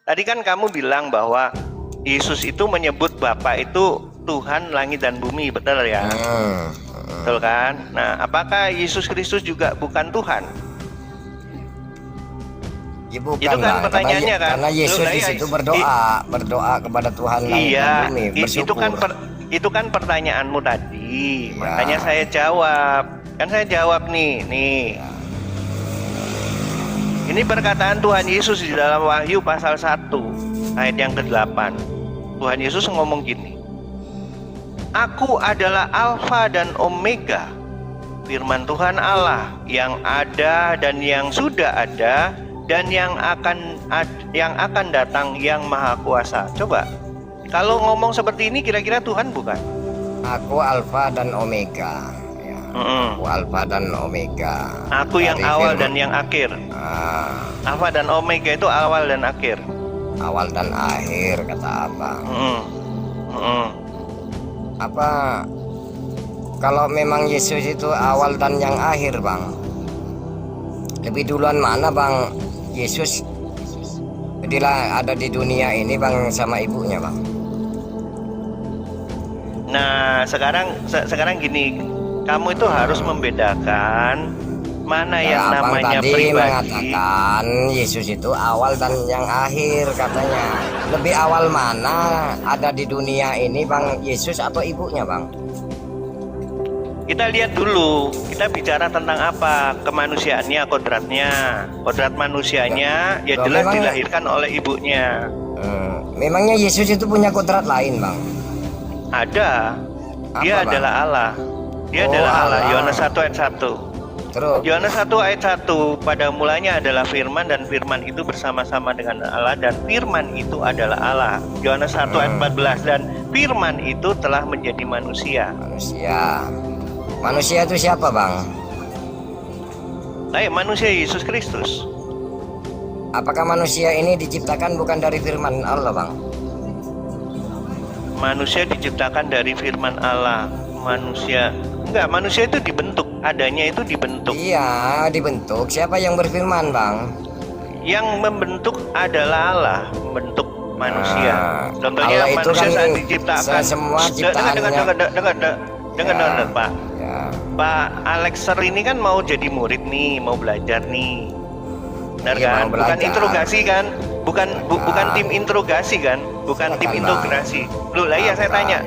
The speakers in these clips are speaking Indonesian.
Tadi kan kamu bilang bahwa Yesus itu menyebut Bapa itu Tuhan langit dan bumi, betul ya? Betul kan? Nah, apakah Yesus Kristus juga bukan Tuhan? Ya bukan, Itu kan Bang. pertanyaannya kan? Karena Yesus Loh, di iya, situ berdoa kepada Tuhan langit iya, dan bumi, bersyukur. itu kan pertanyaanmu tadi. Ya. Makanya saya jawab. Kan saya jawab nih. Ini perkataan Tuhan Yesus di dalam Wahyu pasal 1 ayat yang ke-8. Tuhan Yesus ngomong gini. Aku adalah Alfa dan Omega, firman Tuhan Allah, yang ada dan yang sudah ada dan yang akan datang, yang Maha Kuasa. Coba, kalau ngomong seperti ini kira-kira Tuhan bukan? Aku Alfa dan Omega. Ya. Aku Alfa dan Omega. Aku yang awal dan yang akhir. Alfa dan Omega itu awal dan akhir. Awal dan akhir, kata Abang. Apa kalau memang Yesus itu awal dan yang akhir, Bang? Lebih duluan mana, Bang? Yesus ketika ada di dunia ini, Bang, sama ibunya, Bang. Nah, sekarang gini, kamu itu harus membedakan mana yang Abang namanya tadi pribadi. mengatakan Yesus itu awal dan yang akhir, katanya. Lebih awal mana ada di dunia ini, Bang, Yesus atau ibunya, Bang? Kita lihat dulu, kita bicara tentang apa? Kemanusiaannya, kodratnya. Kodrat manusianya ya jelas dilahirkan oleh ibunya. Memangnya Yesus itu punya kodrat lain, Bang? Ada. Dia Apa, adalah Allah. Dia adalah Allah. Yohanes 1 ayat 1. Terus Yohanes 1 ayat 1, pada mulanya adalah firman, dan firman itu bersama-sama dengan Allah, dan firman itu adalah Allah. Yohanes 1 ayat 14, dan firman itu telah menjadi manusia. Manusia itu siapa, Bang? Manusia Yesus Kristus. Apakah manusia ini diciptakan bukan dari firman Allah, Bang? Manusia diciptakan dari firman Allah. Manusia itu dibentuk, adanya itu dibentuk. Iya, dibentuk. Siapa yang berfirman, Bang? Yang membentuk adalah Allah, membentuk manusia. Contohnya Allah itu manusia kan saat diciptakan. semua ciptaannya. Dengar, Pak. Ya. Pak Alexer ini kan mau jadi murid nih, mau belajar nih. Benar Iya, kan? mau belajar. Bukan interogasi kan? Bukan tim interogasi kan? Bukan tim Silakan, interogasi. Loh, lah iya saya tanya.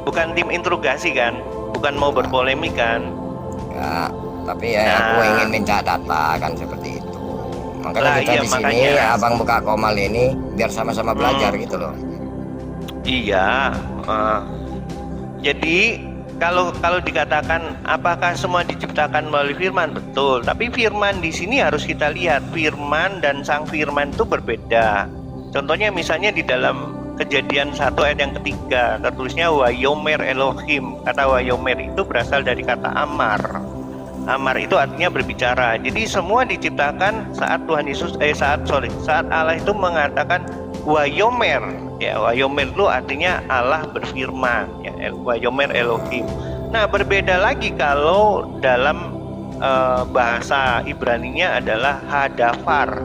Bukan tim interogasi kan? Bukan mau berpolemik kan? Ya, tapi ya aku ingin minta data kan, seperti itu. Makanya kita di sini Abang buka Komal ini biar sama-sama belajar gitu loh. Iya. Jadi kalau dikatakan apakah semua diciptakan melalui firman, betul. Tapi firman di sini harus kita lihat, firman dan sang firman itu berbeda. Contohnya misalnya di dalam Kejadian 1 ayat yang ketiga, tertulisnya Wayomer Elohim. Kata Wayomer itu berasal dari kata Amar. Amar itu artinya berbicara. Jadi semua diciptakan saat saat Allah itu mengatakan Wayomer. Ya, Wayomer itu artinya Allah berfirman. Ya, Wayomer Elohim. Nah, berbeda lagi kalau dalam bahasa Ibraninya adalah Hadafar.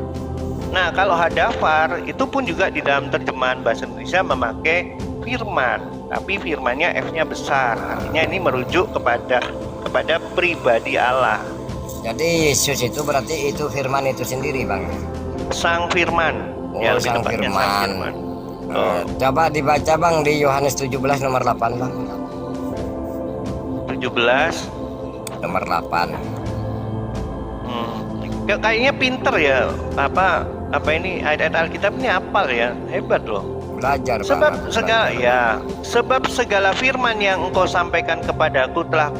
Nah, kalau Hadafar itu pun juga di dalam terjemahan bahasa Indonesia memakai firman, tapi firmannya F-nya besar. Artinya ini merujuk kepada pribadi Allah. Jadi Yesus itu berarti itu firman itu sendiri, Bang. Sang firman. Oh, sang firman. Coba dibaca, Bang, di Yohanes 17 nomor 8, Bang. 17 nomor 8. Kayaknya pinter ya, apa ini ayat-ayat Alkitab ini hafal ya, hebat loh. Belajar, sebab segala firman yang engkau sampaikan kepadaku telah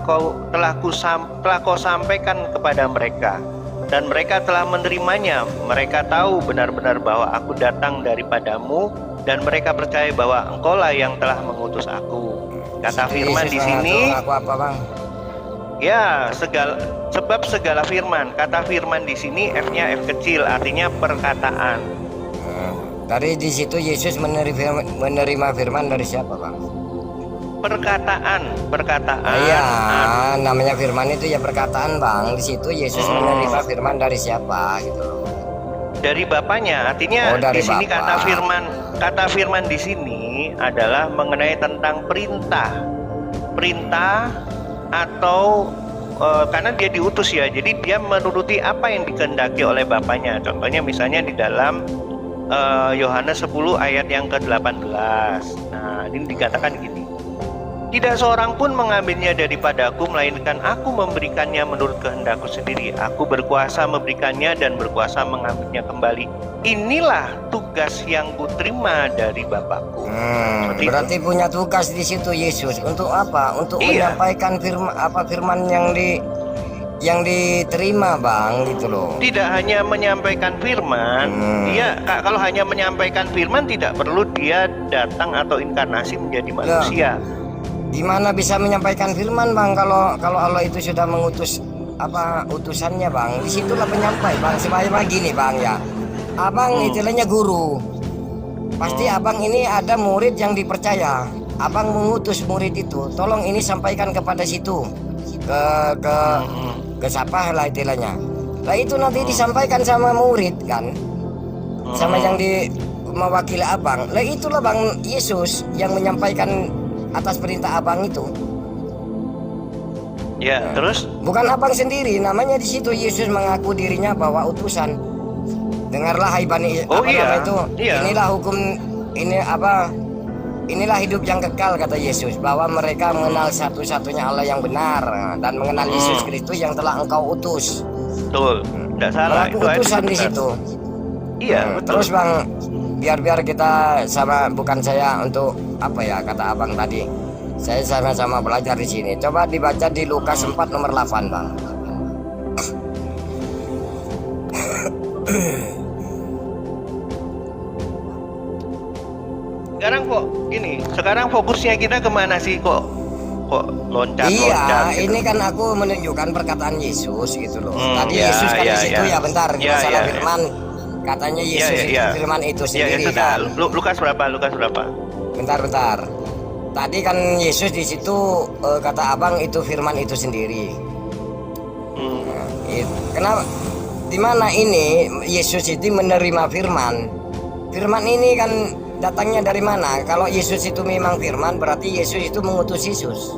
kau sampaikan kepada mereka, dan mereka telah menerimanya. Mereka tahu benar-benar bahwa aku datang daripadamu, dan mereka percaya bahwa engkaulah yang telah mengutus aku. Kata firman di sini. Aku apa, Bang? Ya, sebab segala firman. Kata firman di sini F-nya F kecil, artinya perkataan. Dari di situ Yesus menerima firman dari siapa, Bang? Perkataan. Iya, namanya firman itu ya perkataan, Bang. Di situ Yesus menerima firman dari siapa gitu loh. dari Bapaknya. Artinya Oh, dari di sini Bapa. kata firman di sini adalah mengenai tentang perintah atau karena dia diutus ya, jadi dia menuruti apa yang dikehendaki oleh Bapaknya. Contohnya misalnya di dalam Yohanes 10 ayat yang ke-18. Nah, ini dikatakan gini. Tidak seorang pun mengambilnya daripadaku, melainkan aku memberikannya menurut kehendakku sendiri. Aku berkuasa memberikannya dan berkuasa mengambilnya kembali. Inilah tugas yang kuterima dari Bapakku. Seperti Berarti itu. punya tugas di situ Yesus. Untuk apa? Untuk Iya. menyampaikan firman yang diterima, Bang, gitu loh. Tidak hanya menyampaikan firman, dia kalau hanya menyampaikan firman tidak perlu dia datang atau inkarnasi menjadi manusia. Gimana bisa menyampaikan firman, Bang, kalau Allah itu sudah mengutus utusannya, Bang? Disitulah penyampai, Bang. Supaya begini, Bang, ya. Abang istilahnya guru. Pasti abang ini ada murid yang dipercaya. Abang mengutus murid itu, tolong ini sampaikan kepada situ. Ke siapa lah istilahnya. Lah itu nanti disampaikan sama murid kan. Sama yang mewakili abang. Lah itulah Bang Yesus yang menyampaikan atas perintah abang itu. Ya, terus Bukan abang sendiri, namanya di situ Yesus mengaku dirinya bahwa utusan. Dengarlah hai Bani, Iya. inilah hukum inilah hidup yang kekal kata Yesus, bahwa mereka mengenal satu-satunya Allah yang benar dan mengenal Yesus Kristus yang telah engkau utus. betul, tidak salah. Mengaku Itu ayat utusan di benar. situ. Iya, betul. Terus Bang, biar kita sama, bukan saya untuk apa ya kata abang tadi. Saya sama-sama belajar di sini. Coba dibaca di Lukas 4 nomor 8, Bang. Sekarang fokusnya kita kemana sih kok loncat? Iya, gitu. ini kan aku menunjukkan perkataan Yesus gitu loh. Tadi ya, Yesus kan ya, di situ ya. ya bentar, Ya, masalah ya. firman. Katanya Yesus itu firman itu sendiri sudah. kan. Lukas berapa? Bentar. Tadi kan Yesus di situ kata abang itu firman itu sendiri. Kenapa? Di mana ini Yesus itu menerima firman? Firman ini kan datangnya dari mana? Kalau Yesus itu memang firman, berarti Yesus itu mengutus Yesus.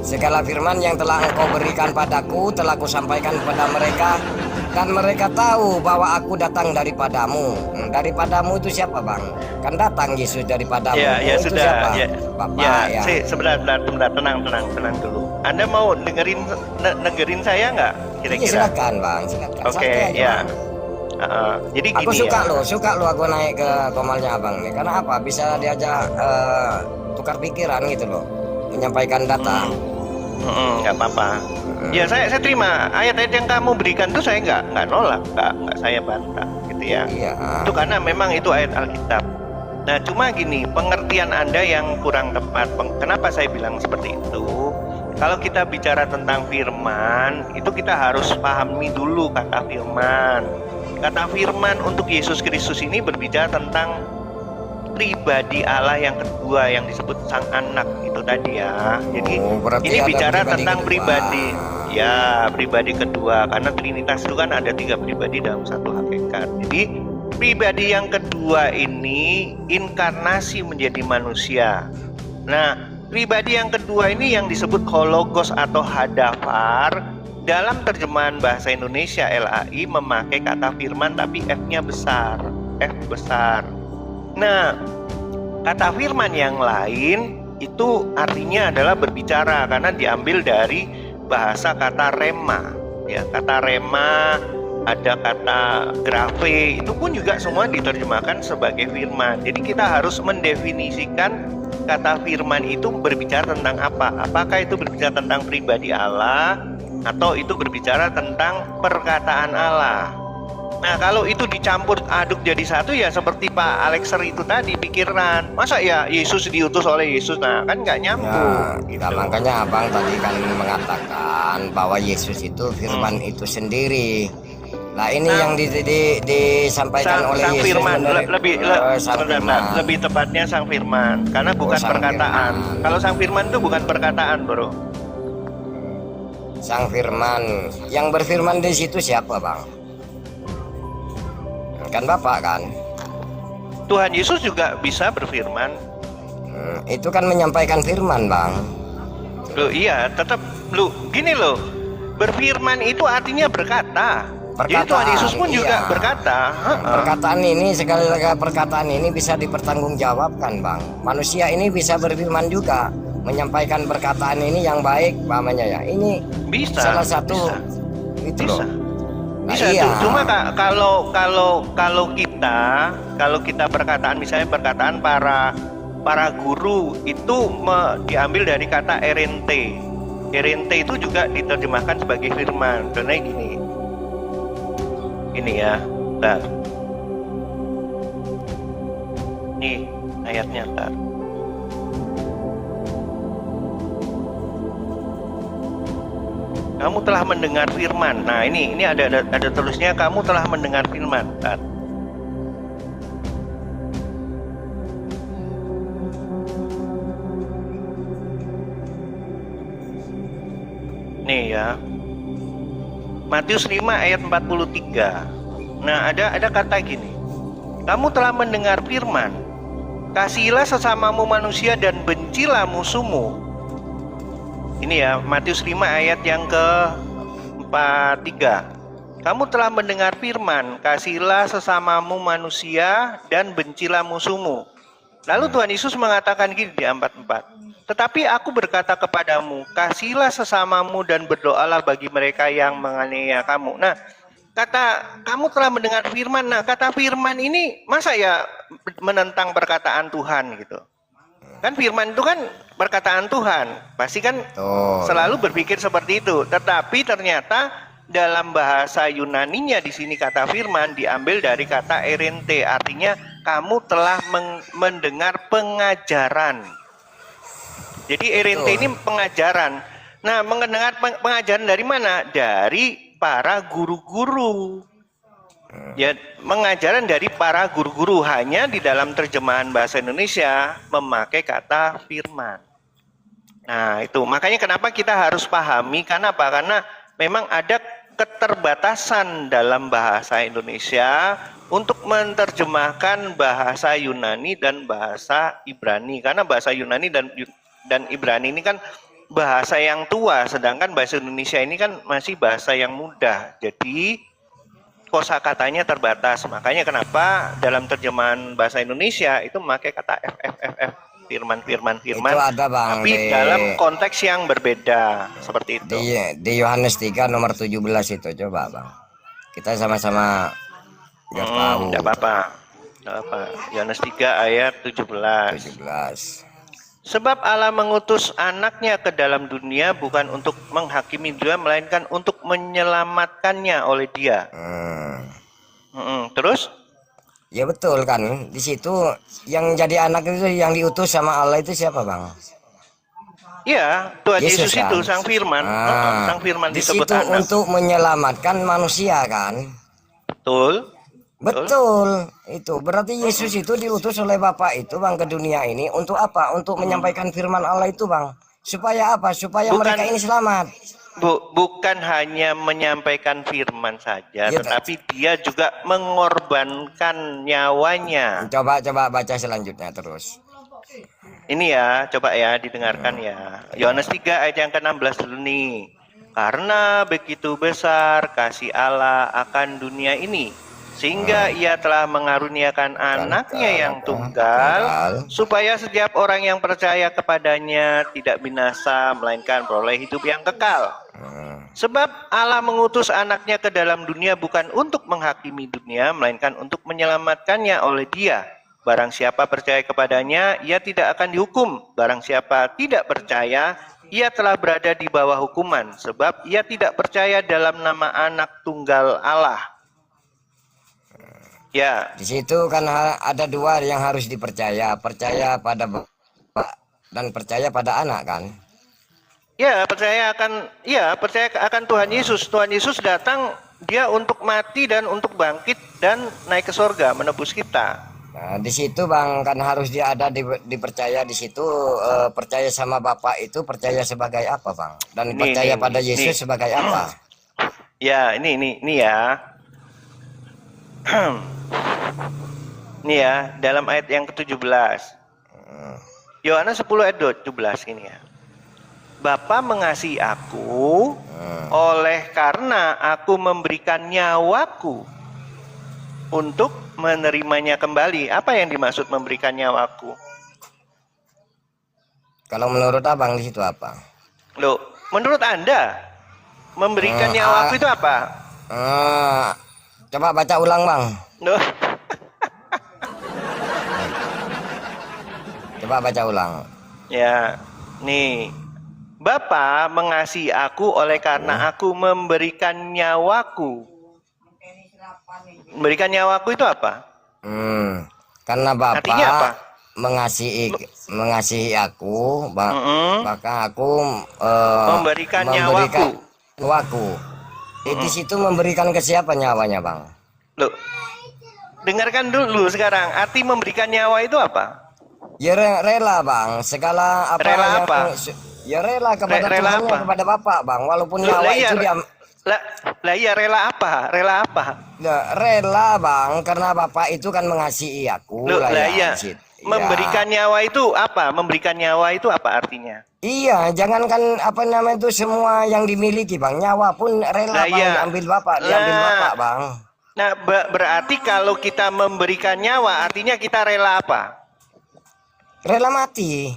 Segala firman yang telah engkau berikan padaku telah kusampaikan kepada mereka, dan mereka tahu bahwa aku datang daripadamu. Daripadamu itu siapa, Bang? Kan datang Yesus daripadamu. Ya itu sudah. siapa? Ya, Bapak ya. Sebentar, tenang dulu. Anda mau dengerin saya nggak? Ya, Kira-kira. silakan, Bang, silakan. Oke, Santai aja, ya. Bang. Jadi Aku gini suka lo aku naik ke komalnya abang nih. Karena apa? Bisa diajak tukar pikiran gitu loh, menyampaikan data. Nggak apa-apa. Ya saya terima ayat-ayat yang kamu berikan tuh, saya nggak nolak, nggak saya bantah gitu ya. Iya. Itu karena memang itu ayat Alkitab. Nah cuma gini, pengertian Anda yang kurang tepat. Kenapa saya bilang seperti itu? Kalau kita bicara tentang firman, itu kita harus pahami dulu kata firman. Kata firman untuk Yesus Kristus ini berbicara tentang pribadi Allah yang kedua yang disebut Sang Anak itu tadi ya. Jadi berarti ini ada bicara pribadi tentang kedua. pribadi. Ya, pribadi kedua, karena Trinitas itu kan ada 3 pribadi dalam satu hakikat. Jadi pribadi yang kedua ini inkarnasi menjadi manusia. Nah, pribadi yang kedua ini yang disebut hologos atau hadafar. Dalam terjemahan bahasa Indonesia LAI memakai kata firman tapi F-nya besar, F besar. Nah, kata firman yang lain itu artinya adalah berbicara, karena diambil dari bahasa kata rema. Ya, kata rema, ada kata grafe, itu pun juga semua diterjemahkan sebagai firman. Jadi kita harus mendefinisikan kata firman itu berbicara tentang apa. Apakah itu berbicara tentang pribadi Allah atau itu berbicara tentang perkataan Allah. Nah kalau itu dicampur aduk jadi satu, ya seperti Pak Alexer itu tadi, pikiran masa ya Yesus diutus oleh Yesus, nah kan nggak nyambung gitu. Nah, makanya abang tadi kan mengatakan bahwa Yesus itu firman itu sendiri. Nah ini yang disampaikan oleh Sang Yesus firman, Sang firman. lebih tepatnya Sang Firman, karena bukan Sang perkataan. Firman. Kalau Sang Firman itu bukan perkataan, bro. Sang Firman. Yang berfirman di situ siapa, Bang? Kan Bapak kan? Tuhan Yesus juga bisa berfirman. Itu kan menyampaikan firman, Bang. Loh iya, tetap lu gini loh. Berfirman itu artinya berkata. Jadi Tuhan Yesus pun juga berkata. Perkataan ini, sekali lagi perkataan ini bisa dipertanggungjawabkan, Bang. Manusia ini bisa berfirman juga, menyampaikan perkataan ini yang baik, pamannya ya. Ini Bisa. salah satu bisa. itu Bisa. loh. Nah, Bisa iya. tuh. Cuma kalau kita perkataan, misalnya perkataan para guru itu diambil dari kata erente. Erente itu juga diterjemahkan sebagai firman. Contohnya gini. Ini ya, bentar. Nih ayatnya, bentar. Kamu telah mendengar firman. Nah, ini ada tulisnya kamu telah mendengar firman. Bentar. Nih ya. Matius 5 ayat 43. Nah, ada kata gini. Kamu telah mendengar firman. Kasihilah sesamamu manusia dan bencilah musuhmu. Ini ya, Matius 5 ayat yang ke-43. Kamu telah mendengar firman, kasihilah sesamamu manusia dan bencilah musuhmu. Lalu Tuhan Yesus mengatakan gini di 44. Tetapi aku berkata kepadamu, kasihilah sesamamu dan berdoalah bagi mereka yang menganiaya kamu. Nah, kata kamu telah mendengar firman. Nah, kata firman ini masa ya menentang perkataan Tuhan gitu. Kan firman itu kan perkataan Tuhan. Pasti kan selalu berpikir seperti itu. Tetapi ternyata dalam bahasa Yunaninya di sini kata firman diambil dari kata erente, artinya kamu telah mendengar pengajaran. Jadi erente ini pengajaran. Nah, mendengar pengajaran dari mana? Dari para guru-guru. Ya, pengajaran dari para guru-guru, hanya di dalam terjemahan bahasa Indonesia memakai kata firman. Nah, itu makanya kenapa kita harus pahami. Karena apa? Karena memang ada keterbatasan dalam bahasa Indonesia untuk menerjemahkan bahasa Yunani dan bahasa Ibrani. Karena bahasa Yunani dan Ibrani ini kan bahasa yang tua, sedangkan bahasa Indonesia ini kan masih bahasa yang muda. Jadi kosakatanya terbatas. Makanya kenapa dalam terjemahan bahasa Indonesia itu memakai kata firman. Itu ada, Bang, tapi dalam konteks yang berbeda seperti itu. Di Yohanes 3 nomor 17 itu, coba, Bang. Kita sama-sama biar tahu. Enggak apa-apa. Yohanes 3 ayat 17. Sebab Allah mengutus anaknya ke dalam dunia bukan untuk menghakimi dunia, melainkan untuk menyelamatkannya oleh dia. Terus? Ya betul kan. Di situ yang jadi anak itu, yang diutus sama Allah itu siapa, Bang? Ya, Tuhan Yesus kan? itu sang firman. Sang firman di disebut situ anak. untuk menyelamatkan manusia kan? Betul, itu berarti Yesus itu diutus oleh Bapa itu, Bang, ke dunia ini untuk apa? Untuk menyampaikan firman Allah itu, Bang. Supaya apa? Supaya mereka ini selamat. Bukan hanya menyampaikan firman saja, tetapi dia juga mengorbankan nyawanya. Coba baca selanjutnya terus. Ini ya, coba ya didengarkan ya. Yohanes 3 ayat yang ke-16 dulu nih. Karena begitu besar kasih Allah akan dunia ini, sehingga ia telah mengaruniakan anaknya yang tunggal, supaya setiap orang yang percaya kepadanya tidak binasa, melainkan beroleh hidup yang kekal. Sebab Allah mengutus anaknya ke dalam dunia bukan untuk menghakimi dunia, melainkan untuk menyelamatkannya oleh dia. Barang siapa percaya kepadanya, ia tidak akan dihukum. Barang siapa tidak percaya, ia telah berada di bawah hukuman, sebab ia tidak percaya dalam nama anak tunggal Allah. Ya. Di situ kan ada dua yang harus dipercaya, percaya pada Bapak dan percaya pada anak kan? Ya, percaya akan Tuhan Yesus. Tuhan Yesus datang dia untuk mati dan untuk bangkit dan naik ke surga menebus kita. Nah, di situ bang kan harus dia ada dipercaya di situ, percaya sama Bapak itu percaya sebagai apa bang? Dan percaya pada Yesus sebagai apa? Ya, ini ya. Ini ya, dalam ayat yang ke-17. Yohanes 10 ayat 17 ini ya. Bapa mengasihi aku oleh karena aku memberikan nyawaku untuk menerimanya kembali. Apa yang dimaksud memberikan nyawaku? Kalau menurut abang di situ apa? Loh, menurut Anda memberikan nyawaku itu apa? Coba baca ulang bang. Loh. Coba baca ulang. Ya, nih. Bapa mengasihi aku oleh karena aku memberikan nyawaku. Memberikan nyawaku itu apa? Karena Bapak artinya apa? mengasihi aku, maka aku memberikan nyawaku. Di situ memberikan ke siapa nyawanya bang? Loh, dengarkan dulu sekarang. Arti memberikan nyawa itu apa? Ya rela bang, segala apa rela yang apa? Ya rela kepada rela Tuhan, apa? kepada Bapak bang, walaupun nyawa itu dia. Lah iya, rela apa? Rela apa? Ya, rela bang, karena Bapak itu kan mengasihi aku. Loh, lah iya. Memberikan ya. nyawa itu apa? Memberikan nyawa itu apa artinya? Iya, jangankan apa namanya itu semua yang dimiliki bang, nyawa pun rela bang, iya. diambil Bapak bang. Nah, berarti kalau kita memberikan nyawa, artinya kita rela apa? Rela mati.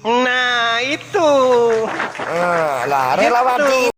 Nah, itu. Lah, rela mati.